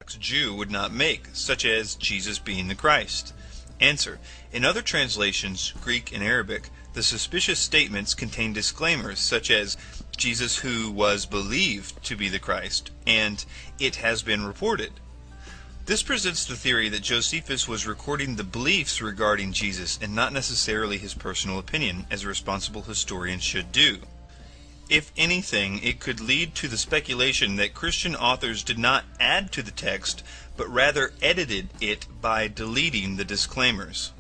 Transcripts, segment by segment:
Jew would not make, such as Jesus being the Christ. Answer: in other translations, Greek and Arabic, the suspicious statements contain disclaimers such as Jesus who was believed to be the Christ, and it has been reported. This presents the theory that Josephus was recording the beliefs regarding Jesus and not necessarily his personal opinion, as a responsible historian should do. If anything, it could lead to the speculation that Christian authors did not add to the text, but rather edited it by deleting the disclaimers.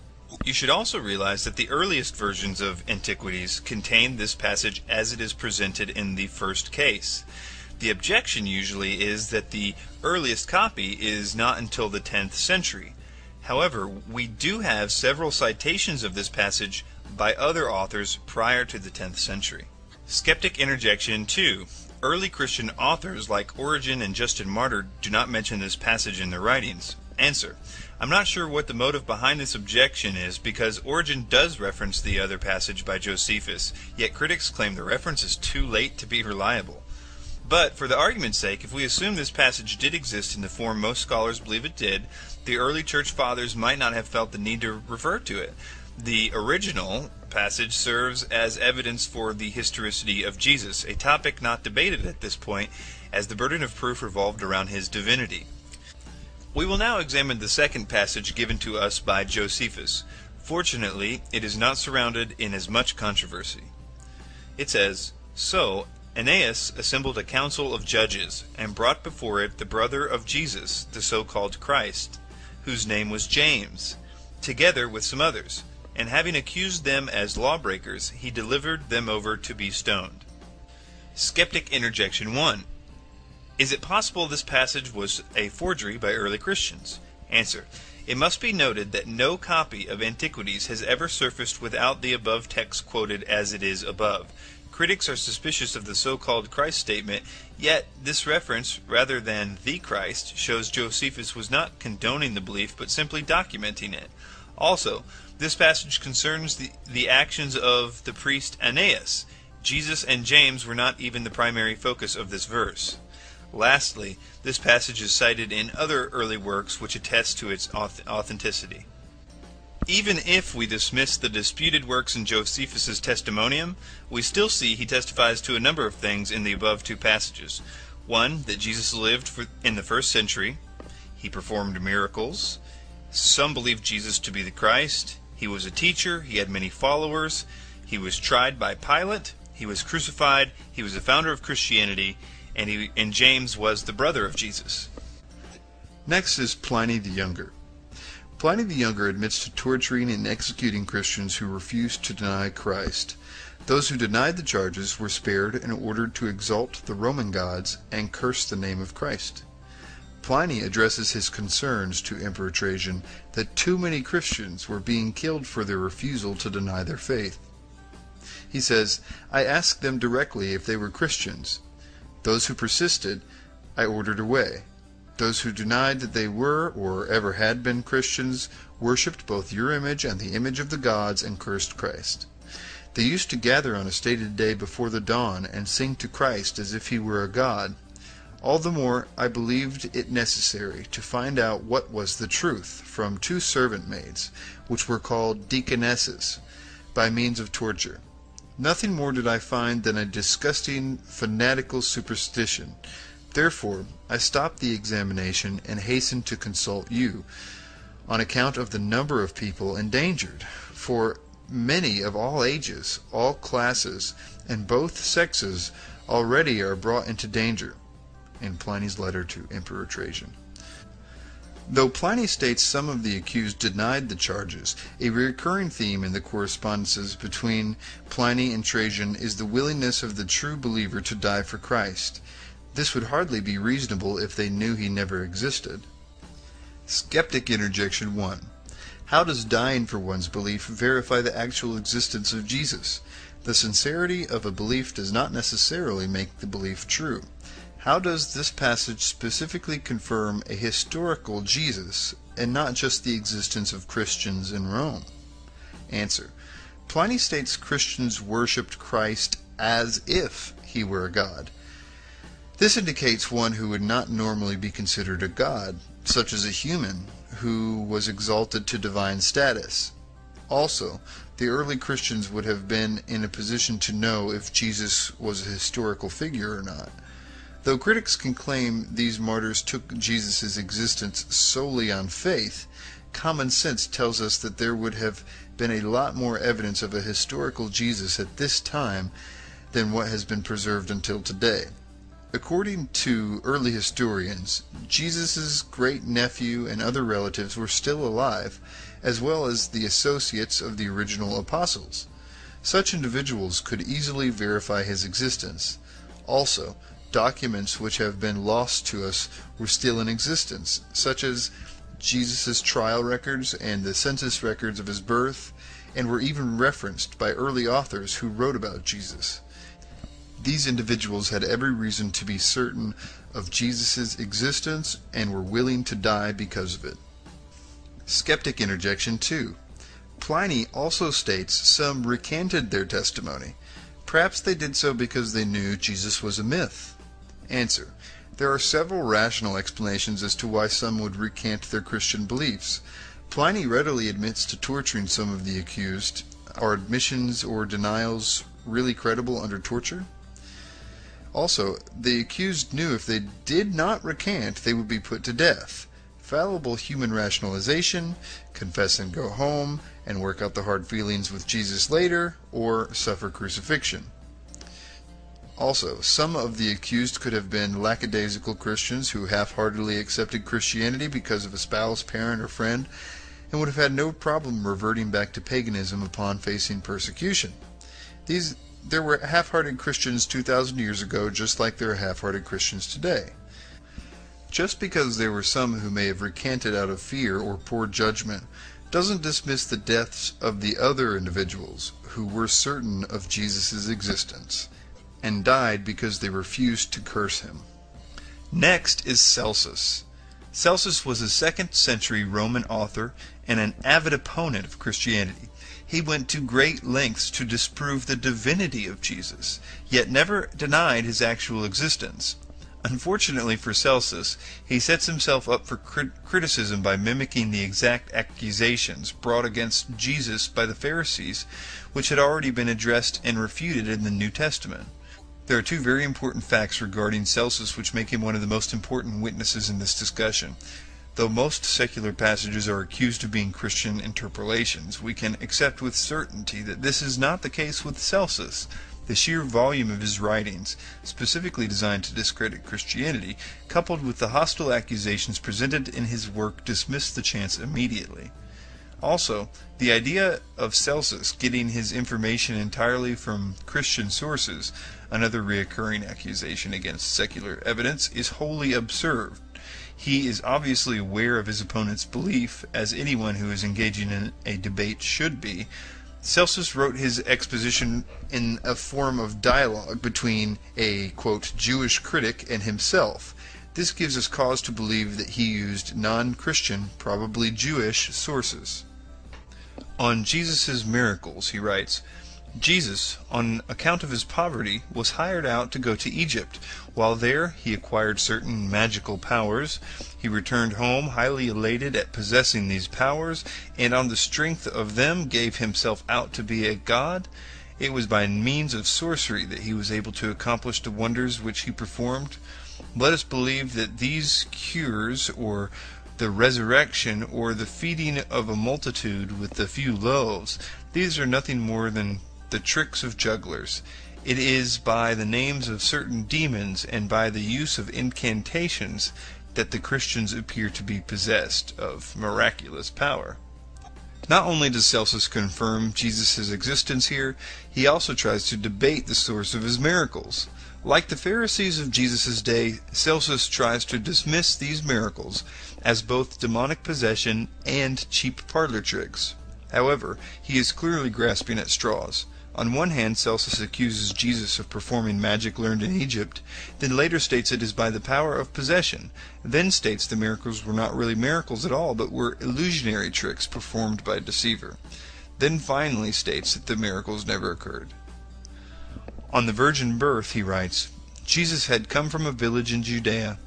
You should also realize that the earliest versions of Antiquities contain this passage as it is presented in the first case. The objection usually is that the earliest copy is not until the 10th century. However, we do have several citations of this passage by other authors prior to the 10th century. Skeptic interjection 2. Early Christian authors like Origen and Justin Martyr do not mention this passage in their writings. Answer: I'm not sure what the motive behind this objection is, because Origen does reference the other passage by Josephus, yet critics claim the reference is too late to be reliable. But, for the argument's sake, if we assume this passage did exist in the form most scholars believe it did, the early church fathers might not have felt the need to refer to it. The original passage serves as evidence for the historicity of Jesus, a topic not debated at this point, as the burden of proof revolved around his divinity. We will now examine the second passage given to us by Josephus. Fortunately, it is not surrounded in as much controversy. It says, "So Aeneas assembled a council of judges, and brought before it the brother of Jesus, the so-called Christ, whose name was James, together with some others. And having accused them as lawbreakers, he delivered them over to be stoned." Skeptic interjection 1. Is it possible this passage was a forgery by early Christians? Answer: it must be noted that no copy of Antiquities has ever surfaced without the above text quoted as it is above. Critics are suspicious of the so-called Christ statement, yet this reference, rather than the Christ, shows Josephus was not condoning the belief but simply documenting it. Also, this passage concerns the actions of the priest Aeneas. Jesus and James were not even the primary focus of this verse. Lastly, this passage is cited in other early works which attest to its authenticity. Even if we dismiss the disputed works in Josephus's testimonium, we still see he testifies to a number of things in the above two passages. 1. That Jesus lived in the first century. He performed miracles. Some believed Jesus to be the Christ. He was a teacher. He had many followers. He was tried by Pilate. He was crucified. He was the founder of Christianity. And James was the brother of Jesus. Next is Pliny the Younger. Pliny the Younger admits to torturing and executing Christians who refused to deny Christ. Those who denied the charges were spared and ordered to exalt the Roman gods and curse the name of Christ. Pliny addresses his concerns to Emperor Trajan that too many Christians were being killed for their refusal to deny their faith. He says, "I asked them directly if they were Christians. Those who persisted, I ordered away. Those who denied that they were or ever had been Christians worshipped both your image and the image of the gods and cursed Christ. They used to gather on a stated day before the dawn and sing to Christ as if he were a god. All the more I believed it necessary to find out what was the truth from 2 servant maids, which were called deaconesses, by means of torture. Nothing more did I find than a disgusting fanatical superstition. Therefore I stopped the examination and hastened to consult you, on account of the number of people endangered, for many of all ages, all classes, and both sexes already are brought into danger." In Pliny's letter to Emperor Trajan. Though Pliny states some of the accused denied the charges, a recurring theme in the correspondences between Pliny and Trajan is the willingness of the true believer to die for Christ. This would hardly be reasonable if they knew he never existed. Skeptic interjection 1. How does dying for one's belief verify the actual existence of Jesus? The sincerity of a belief does not necessarily make the belief true. How does this passage specifically confirm a historical Jesus, and not just the existence of Christians in Rome? Answer. Pliny states Christians worshipped Christ as if he were a god. This indicates one who would not normally be considered a god, such as a human who was exalted to divine status. Also, the early Christians would have been in a position to know if Jesus was a historical figure or not. Though critics can claim these martyrs took Jesus' existence solely on faith, common sense tells us that there would have been a lot more evidence of a historical Jesus at this time than what has been preserved until today. According to early historians, Jesus' great-nephew and other relatives were still alive, as well as the associates of the original apostles. Such individuals could easily verify his existence. Also, documents which have been lost to us were still in existence, such as Jesus' trial records and the census records of his birth, and were even referenced by early authors who wrote about Jesus. These individuals had every reason to be certain of Jesus' existence and were willing to die because of it. Skeptic interjection 2. Pliny also states some recanted their testimony. Perhaps they did so because they knew Jesus was a myth. Answer. There are several rational explanations as to why some would recant their Christian beliefs. Pliny readily admits to torturing some of the accused. Are admissions or denials really credible under torture? Also, the accused knew if they did not recant, they would be put to death. Fallible human rationalization, confess and go home, and work out the hard feelings with Jesus later, or suffer crucifixion. Also, some of the accused could have been lackadaisical Christians who half-heartedly accepted Christianity because of a spouse, parent, or friend, and would have had no problem reverting back to paganism upon facing persecution. There were half-hearted Christians 2,000 years ago, just like there are half-hearted Christians today. Just because there were some who may have recanted out of fear or poor judgment doesn't dismiss the deaths of the other individuals who were certain of Jesus' existence and died because they refused to curse him. Next is Celsus. Celsus was a 2nd century Roman author and an avid opponent of Christianity. He went to great lengths to disprove the divinity of Jesus, yet never denied his actual existence. Unfortunately for Celsus, he sets himself up for criticism by mimicking the exact accusations brought against Jesus by the Pharisees, which had already been addressed and refuted in the New Testament. There are two very important facts regarding Celsus which make him one of the most important witnesses in this discussion. Though most secular passages are accused of being Christian interpolations, we can accept with certainty that this is not the case with Celsus. The sheer volume of his writings, specifically designed to discredit Christianity, coupled with the hostile accusations presented in his work, dismissed the chance immediately. Also, the idea of Celsus getting his information entirely from Christian sources, another recurring accusation against secular evidence, is wholly absurd. He is obviously aware of his opponent's belief, as anyone who is engaging in a debate should be. Celsus wrote his exposition in a form of dialogue between a, quote, Jewish critic and himself. This gives us cause to believe that he used non-Christian, probably Jewish, sources. On Jesus' miracles, he writes, Jesus, on account of his poverty, was hired out to go to Egypt. While there, he acquired certain magical powers. He returned home highly elated at possessing these powers, and on the strength of them gave himself out to be a god. It was by means of sorcery that he was able to accomplish the wonders which he performed. Let us believe that these cures, or the resurrection, or the feeding of a multitude with the few loaves, these are nothing more than the tricks of jugglers. It is by the names of certain demons and by the use of incantations that the Christians appear to be possessed of miraculous power. Not only does Celsus confirm Jesus' existence here, he also tries to debate the source of his miracles. Like the Pharisees of Jesus' day, Celsus tries to dismiss these miracles as both demonic possession and cheap parlor tricks. However, he is clearly grasping at straws. On one hand, Celsus accuses Jesus of performing magic learned in Egypt, then later states it is by the power of possession, then states the miracles were not really miracles at all, but were illusionary tricks performed by a deceiver, then finally states that the miracles never occurred. On the virgin birth, he writes, Jesus had come from a village in Judea.